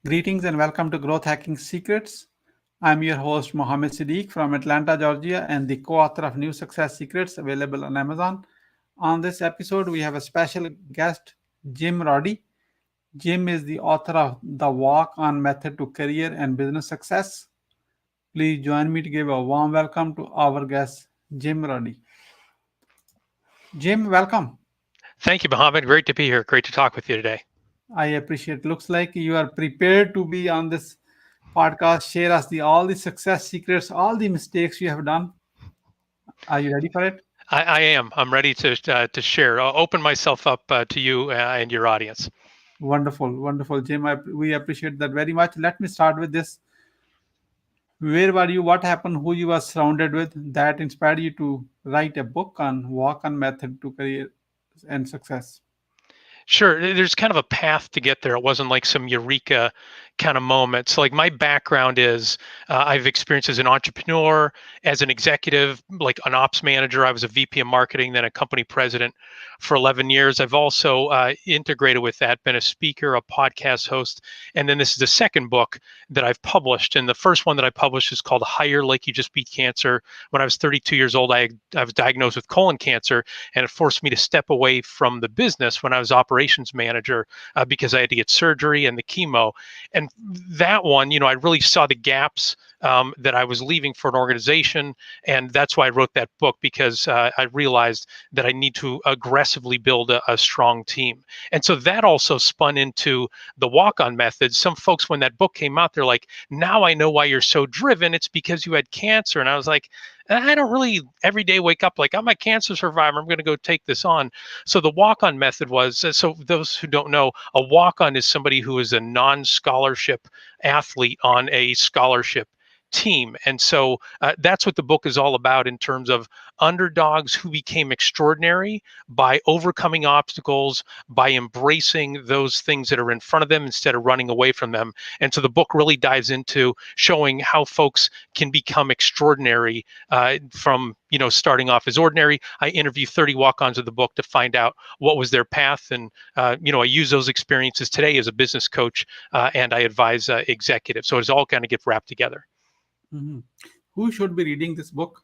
Greetings and welcome to Growth Hacking Secrets. I'm your host Mohammed Siddique from Atlanta, Georgia, and the co-author of New Success Secrets available on Amazon. On this episode, we have a special guest, Jim Roddy. Jim is the author of The WalkOn Method to Career and Business Success. Please join me to give a warm welcome to our guest, Jim Roddy. Jim, welcome. Thank you, Mohammed. Great to be here. Great to talk with you today. I appreciate. Looks like you are prepared to be on this podcast. Share us all the success secrets, all the mistakes you have done. Are you ready for it? I am. I'm ready to share. I'll open myself up to you and your audience. Wonderful, wonderful, Jim. We appreciate that very much. Let me start with this. Where were you? What happened? Who you were surrounded with that inspired you to write a book on walk on method to career and success? Sure. There's kind of a path to get there. It wasn't like some eureka kind of moment. So, like, my background is I've experienced as an entrepreneur, as an executive, like an ops manager. I was a VP of marketing, then a company president for 11 years. I've also integrated with that, been a speaker, a podcast host. And then this is the second book that I've published. And the first one that I published is called Hire Like You Just Beat Cancer. When I was 32 years old, I was diagnosed with colon cancer, and it forced me to step away from the business when I was operations manager because I had to get surgery and the chemo. And that one, I really saw the gaps that I was leaving for an organization. And that's why I wrote that book, because I realized that I need to aggressively build a strong team. And so that also spun into the WalkOn Method. Some folks, when that book came out, they're like, now I know why you're so driven. It's because you had cancer. And I was like, I don't really every day wake up like, I'm a cancer survivor, I'm going to go take this on. So the walk-on method was, so those who don't know, a walk-on is somebody who is a non-scholarship athlete on a scholarship team. And so that's what the book is all about, in terms of underdogs who became extraordinary by overcoming obstacles, by embracing those things that are in front of them instead of running away from them. And so the book really dives into showing how folks can become extraordinary from starting off as ordinary. I interview 30 walk-ons of the book to find out what was their path, and I use those experiences today as a business coach, and I advise executives. So it's all kind of get wrapped together. Mm-hmm. Who should be reading this book?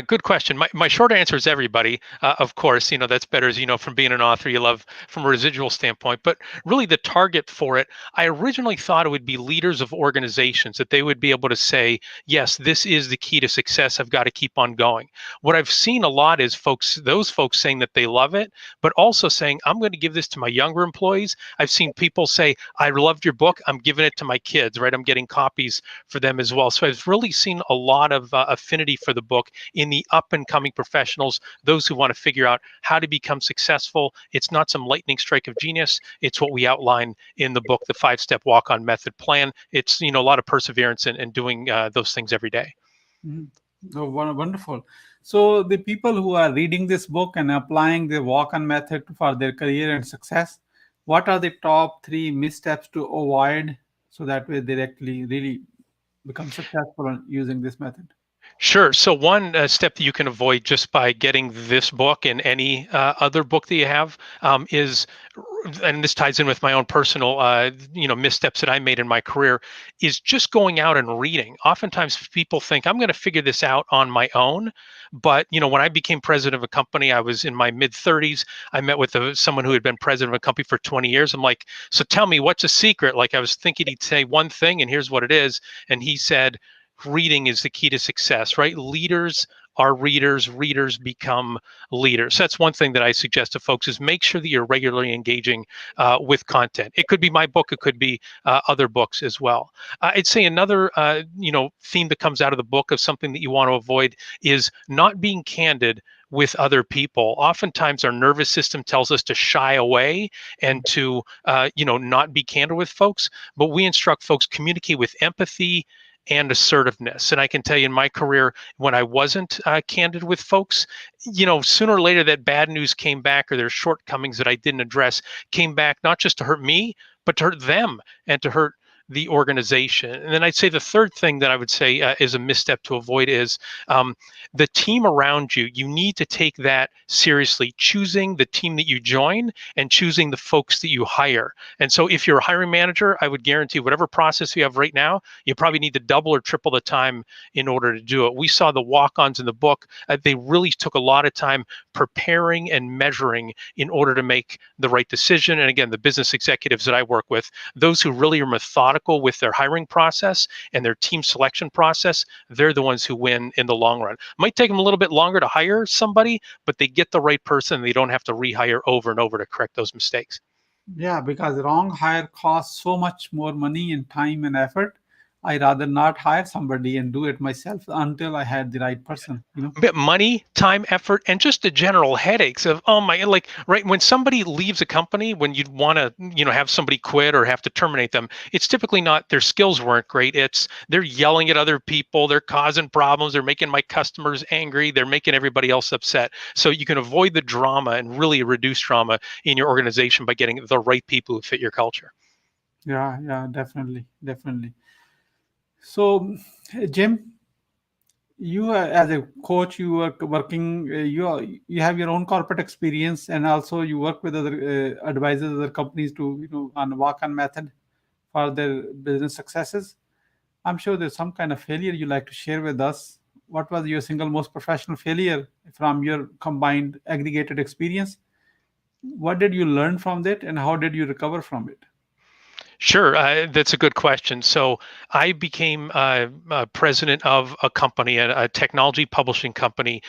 Good question. My short answer is everybody. Of course, that's better, as you know, from being an author, you love from a residual standpoint. But really the target for it, I originally thought it would be leaders of organizations, that they would be able to say, yes, this is the key to success. I've got to keep on going. What I've seen a lot is those folks saying that they love it, but also saying, I'm going to give this to my younger employees. I've seen people say, I loved your book, I'm giving it to my kids, right? I'm getting copies for them as well. So I've really seen a lot of affinity for the book in the up and coming professionals, those who want to figure out how to become successful. It's not some lightning strike of genius. It's what we outline in the book, the 5-step walk-on method plan. It's, a lot of perseverance and doing those things every day. Mm-hmm. Oh, wonderful. So the people who are reading this book and applying the walk-on method for their career and success, what are the top 3 missteps to avoid so that way they actually really become successful using this method? Sure. So one step that you can avoid just by getting this book and any other book that you have is, and this ties in with my own personal, missteps that I made in my career, is just going out and reading. Oftentimes people think I'm going to figure this out on my own. But, when I became president of a company, I was in my mid 30s. I met with someone who had been president of a company for 20 years. I'm like, so tell me, what's a secret? Like, I was thinking he'd say one thing and here's what it is. And he said, reading is the key to success, right? Leaders are readers, readers become leaders. So that's one thing that I suggest to folks, is make sure that you're regularly engaging with content. It could be my book, it could be other books as well. I'd say another theme that comes out of the book of something that you want to avoid is not being candid with other people. Oftentimes our nervous system tells us to shy away and to not be candid with folks, but we instruct folks, communicate with empathy and assertiveness. And I can tell you, in my career, when I wasn't candid with folks, sooner or later that bad news came back, or their shortcomings that I didn't address came back, not just to hurt me, but to hurt them and to hurt the organization. And then I'd say the third thing that I would say is a misstep to avoid is the team around you. You need to take that seriously, choosing the team that you join and choosing the folks that you hire. And so if you're a hiring manager, I would guarantee whatever process you have right now, you probably need to double or triple the time in order to do it. We saw the walk-ons in the book. They really took a lot of time preparing and measuring in order to make the right decision. And again, the business executives that I work with, those who really are methodical with their hiring process and their team selection process, they're the ones who win in the long run. Might take them a little bit longer to hire somebody, but they get the right person. They don't have to rehire over and over to correct those mistakes. Yeah, because wrong hire costs so much more money and time and effort. I rather not hire somebody and do it myself until I had the right person, you know. Bit money, time, effort, and just the general headaches of, oh my, like, right when somebody leaves a company, when you'd want to, have somebody quit or have to terminate them, it's typically not their skills weren't great. It's they're yelling at other people, they're causing problems, they're making my customers angry, they're making everybody else upset. So you can avoid the drama and really reduce drama in your organization by getting the right people who fit your culture. Yeah, definitely, definitely. So, Jim, you as a coach, you are working. You have your own corporate experience, and also you work with other advisors, other companies to on WalkOn Method for their business successes. I'm sure there's some kind of failure you like to share with us. What was your single most professional failure from your combined aggregated experience? What did you learn from it, and how did you recover from it? Sure, that's a good question. So I became president of a company, a technology publishing company,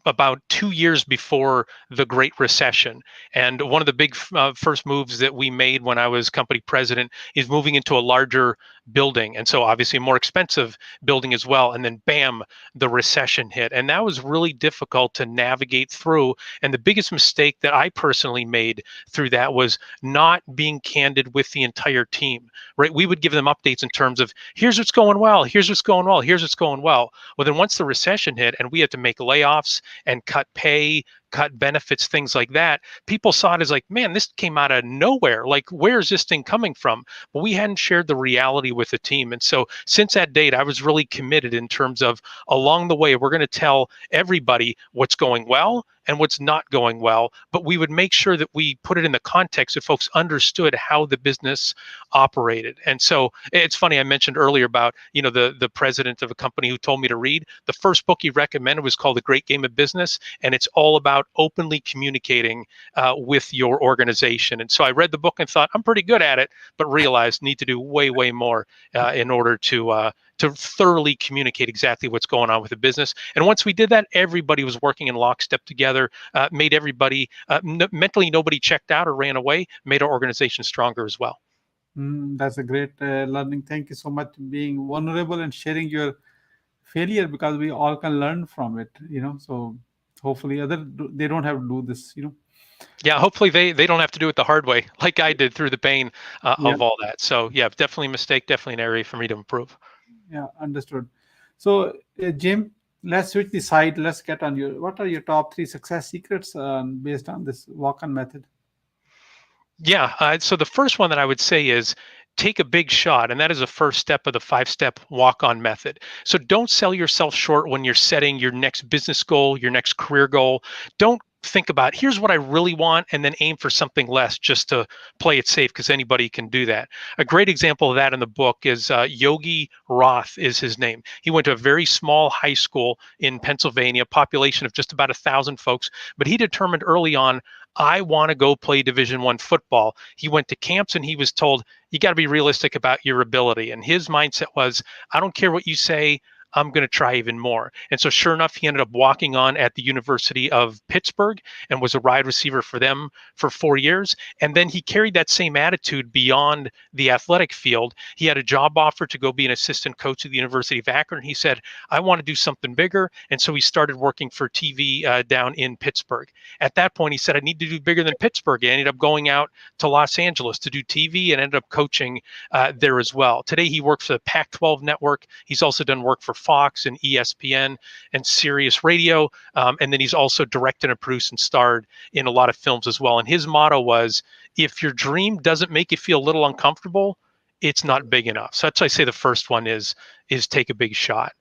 about 2 years before the Great Recession. And one of the big first moves that we made when I was company president is moving into a larger building. And so obviously a more expensive building as well. And then bam, the recession hit. And that was really difficult to navigate through. And the biggest mistake that I personally made through that was not being candid with the entire team, right? We would give them updates in terms of here's what's going well, here's what's going well, here's what's going well. Well, then once the recession hit and we had to make layoffs and cut pay, cut benefits, things like that, people saw it as like, man, this came out of nowhere. Like, where is this thing coming from? But we hadn't shared the reality with the team. And so since that date, I was really committed in terms of along the way, we're going to tell everybody what's going well and what's not going well, but we would make sure that we put it in the context that folks understood how the business operated. And so it's funny, I mentioned earlier about, the president of a company who told me to read. The first book he recommended was called The Great Game of Business, and it's all about openly communicating with your organization. And so I read the book and thought, I'm pretty good at it, but realized need to do way, way more in order to thoroughly communicate exactly what's going on with the business. And once we did that, everybody was working in lockstep together, made everybody, mentally nobody checked out or ran away, made our organization stronger as well. That's a great learning. Thank you so much for being vulnerable and sharing your failure because we all can learn from it, So hopefully they don't have to do this. Yeah, hopefully they don't have to do it the hard way like I did through the pain Yeah, of all that. So yeah, definitely a mistake, definitely an area for me to improve. yeah, understood. So, Jim, let's switch the side. Let's get on what are your top three success secrets based on this walk-on method? Yeah. So the first one that I would say is take a big shot. And that is the first step of the 5-step walk-on method. So don't sell yourself short when you're setting your next business goal, your next career goal. Don't think about here's what I really want and then aim for something less just to play it safe because anybody can do that. A great example of that in the book is Yogi Roth is his name. He went to a very small high school in Pennsylvania, population of just about 1,000 folks, but he determined early on, I want to go play Division I football. He went to camps and he was told, you got to be realistic about your ability. And his mindset was, I don't care what you say, I'm going to try even more. And so sure enough, he ended up walking on at the University of Pittsburgh and was a wide receiver for them for 4 years. And then he carried that same attitude beyond the athletic field. He had a job offer to go be an assistant coach at the University of Akron. He said, I want to do something bigger. And so he started working for TV down in Pittsburgh. At that point, he said, I need to do bigger than Pittsburgh. He ended up going out to Los Angeles to do TV and ended up coaching there as well. Today, he works for the Pac-12 network. He's also done work for Fox and ESPN and Sirius Radio. And then he's also directed and produced and starred in a lot of films as well. And his motto was, if your dream doesn't make you feel a little uncomfortable, it's not big enough. So that's why I say the first one is take a big shot.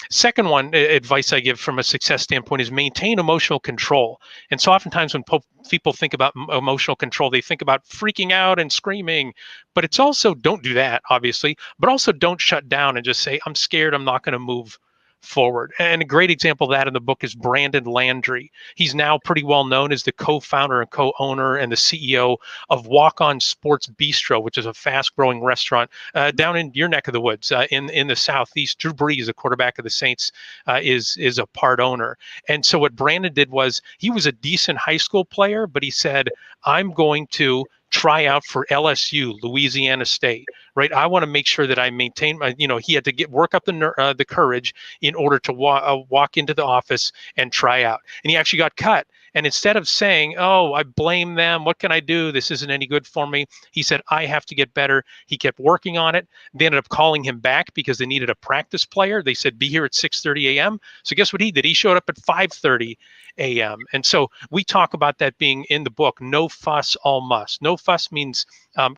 Second one, advice I give from a success standpoint is maintain emotional control. And so oftentimes when people think about emotional control, they think about freaking out and screaming, but it's also don't do that, obviously, but also don't shut down and just say, I'm scared, I'm not going to move forward. And a great example of that in the book is Brandon Landry. He's now pretty well known as the co-founder and co-owner and the CEO of WalkOn Sports Bistro, which is a fast-growing restaurant down in your neck of the woods in the Southeast. Drew Brees, the quarterback of the Saints, is a part owner. And so what Brandon did was he was a decent high school player, but he said, I'm going to try out for LSU, Louisiana State, right? I want to make sure that I maintain my, he had to work up the courage in order to walk into the office and try out. And he actually got cut. And instead of saying, oh, I blame them, what can I do? This isn't any good for me. He said, I have to get better. He kept working on it. They ended up calling him back because they needed a practice player. They said, be here at 6:30 a.m. So guess what he did? He showed up at 5:30 a.m. And so we talk about that being in the book, no fuss, all must. No fuss means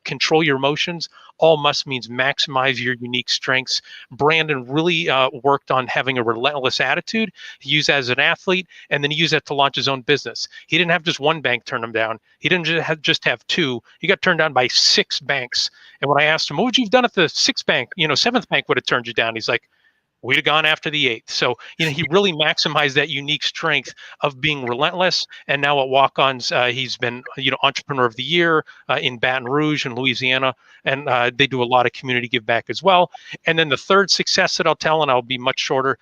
control your emotions. All must means maximize your unique strengths. Brandon really worked on having a relentless attitude. He used that as an athlete, and then he used that to launch his own business. He didn't have just one bank turn him down. He didn't just have two. He got turned down by 6 banks. And when I asked him, what would you have done if the 6th bank, 7th bank would have turned you down? He's like, we'd have gone after the 8th. So, he really maximized that unique strength of being relentless. And now at WalkOn's, he's been, Entrepreneur of the Year in Baton Rouge in Louisiana. And they do a lot of community give back as well. And then the third success that I'll tell, and I'll be much shorter,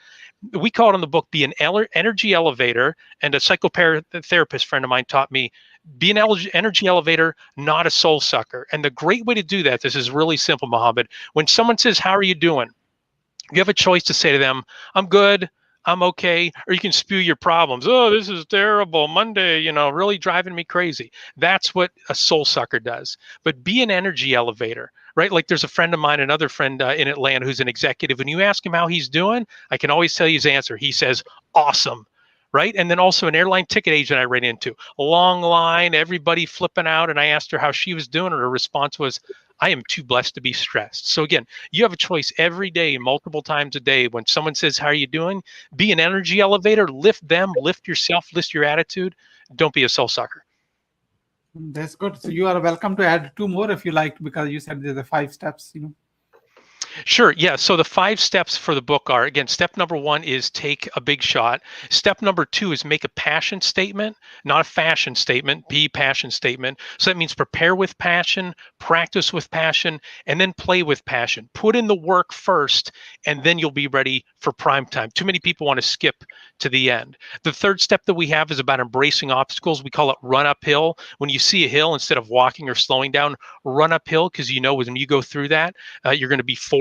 we call it in the book, be an energy elevator. And a psychotherapist friend of mine taught me, be an energy elevator, not a soul sucker. And the great way to do that, this is really simple, Mohammed. When someone says, how are you doing? You have a choice to say to them, I'm good, I'm okay, or you can spew your problems. Oh, this is terrible, Monday, really driving me crazy. That's what a soul sucker does. But be an energy elevator, right? Like there's a friend of mine, another friend in Atlanta who's an executive, and you ask him how he's doing, I can always tell you his answer. He says, awesome. Right. And then also an airline ticket agent I ran into, a long line, everybody flipping out. And I asked her how she was doing. And her response was, I am too blessed to be stressed. So again, you have a choice every day, multiple times a day. When someone says, how are you doing? Be an energy elevator, lift them, lift yourself, lift your attitude. Don't be a soul sucker. That's good. So you are welcome to add 2 more if you like, because you said there's the 5 steps, Sure. Yeah. So the 5 steps for the book are, again, step number 1 is take a big shot. Step number 2 is make a passion statement, not a fashion statement, be passion statement. So that means prepare with passion, practice with passion, and then play with passion. Put in the work first, and then you'll be ready for prime time. Too many people want to skip to the end. The third step that we have is about embracing obstacles. We call it run uphill. When you see a hill, instead of walking or slowing down, run uphill, because when you go through that, you're going to be forged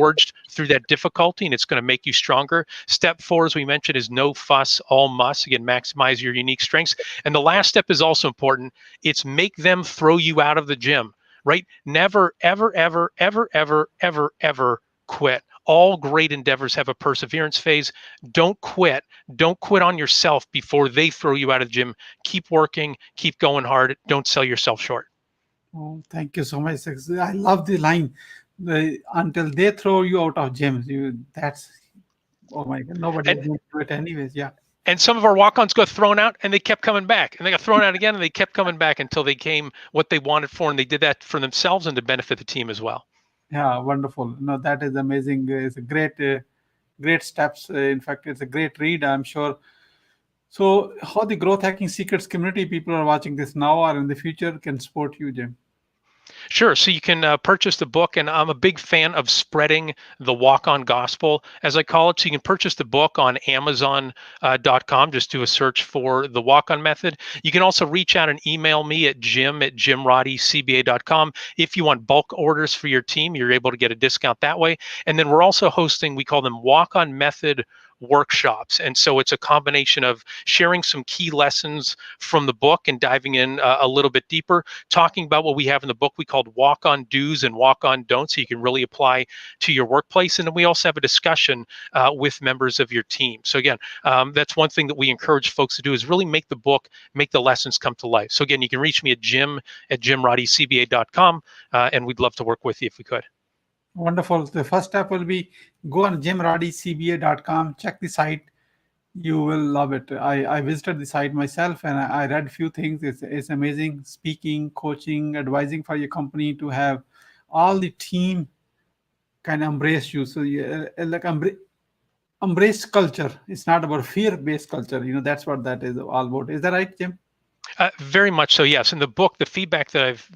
through that difficulty, and it's going to make you stronger. Step 4, as we mentioned, is no fuss, all must. Again, maximize your unique strengths. And the last step is also important. It's make them throw you out of the gym, right? Never, ever, ever, ever, ever, ever, ever quit. All great endeavors have a perseverance phase. Don't quit. Don't quit on yourself before they throw you out of the gym. Keep working, keep going hard. Don't sell yourself short. Oh, thank you so much. I love the line. Until they throw you out of gyms, that's, oh my God, nobody is going to do it anyways. Yeah. And some of our walk-ons got thrown out, and they kept coming back, and they got thrown out again, and they kept coming back until they came what they wanted for, and they did that for themselves and to benefit the team as well. Yeah, wonderful. No, that is amazing. It's a great steps. In fact, it's a great read, I'm sure. So how the Growth Hacking Secrets community, people are watching this now or in the future, can support you, Jim? Sure. So you can purchase the book, and I'm a big fan of spreading the walk-on gospel, as I call it. So you can purchase the book on Amazon.com. Just do a search for the WalkOn Method. You can also reach out and email me at jim@jimroddycba.com. If you want bulk orders for your team, you're able to get a discount that way. And then we're also hosting, we call them WalkOn Method workshops. And so it's a combination of sharing some key lessons from the book and diving in a little bit deeper, talking about what we have in the book we called walk on do's and walk on don'ts, so you can really apply to your workplace. And then we also have a discussion with members of your team. So again, that's one thing that we encourage folks to do, is really make the book, make the lessons come to life. So again, you can reach me at jim@jimroddycba.com, and we'd love to work with you if we could. Wonderful. The first step will be go on jimroddycba.com, check the site. You will love it. I visited the site myself and I read a few things. It's amazing. Speaking, coaching, advising for your company to have all the team kind of embrace you. So you like embrace culture. It's not about fear-based culture. That's what that is all about. Is that right, Jim? Very much so, yes. In the book, the feedback that I've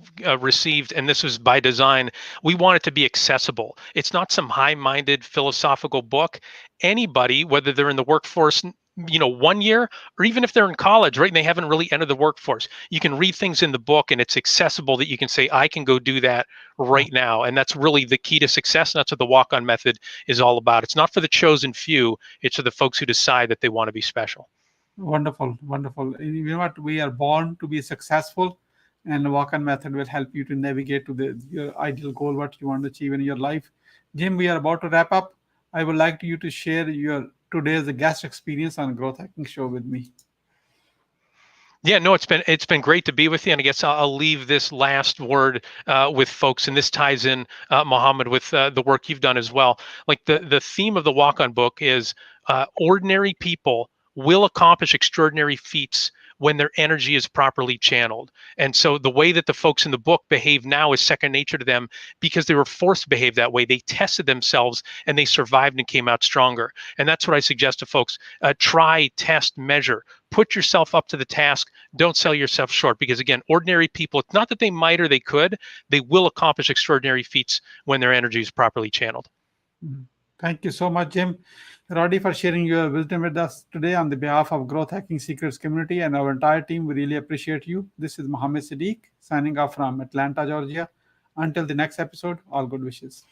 received, and this was by design, we want it to be accessible. It's not some high-minded philosophical book. Anybody, whether they're in the workforce, 1 year, or even if they're in college, right, and they haven't really entered the workforce, you can read things in the book and it's accessible that you can say, I can go do that right now. And that's really the key to success. And that's what the WalkOn Method is all about. It's not for the chosen few. It's for the folks who decide that they want to be special. Wonderful, wonderful. You know what? We are born to be successful, and the WalkOn Method will help you to navigate to your ideal goal, what you want to achieve in your life. Jim, we are about to wrap up. I would like you to share your today's guest experience on Growth Hacking Show with me. Yeah, no, it's been great to be with you, and I guess I'll leave this last word with folks, and this ties in, Mohammed, with the work you've done as well. Like the theme of the WalkOn book is ordinary people will accomplish extraordinary feats when their energy is properly channeled. And so the way that the folks in the book behave now is second nature to them because they were forced to behave that way. They tested themselves and they survived and came out stronger. And that's what I suggest to folks. Try, test, measure. Put yourself up to the task. Don't sell yourself short, because again, ordinary people, it's not that they might or they could, they will accomplish extraordinary feats when their energy is properly channeled. Thank you so much, Jim. Roddy, for sharing your wisdom with us today on the behalf of Growth Hacking Secrets community and our entire team. We really appreciate you. This is Mohammed Siddique signing off from Atlanta, Georgia. Until the next episode, all good wishes.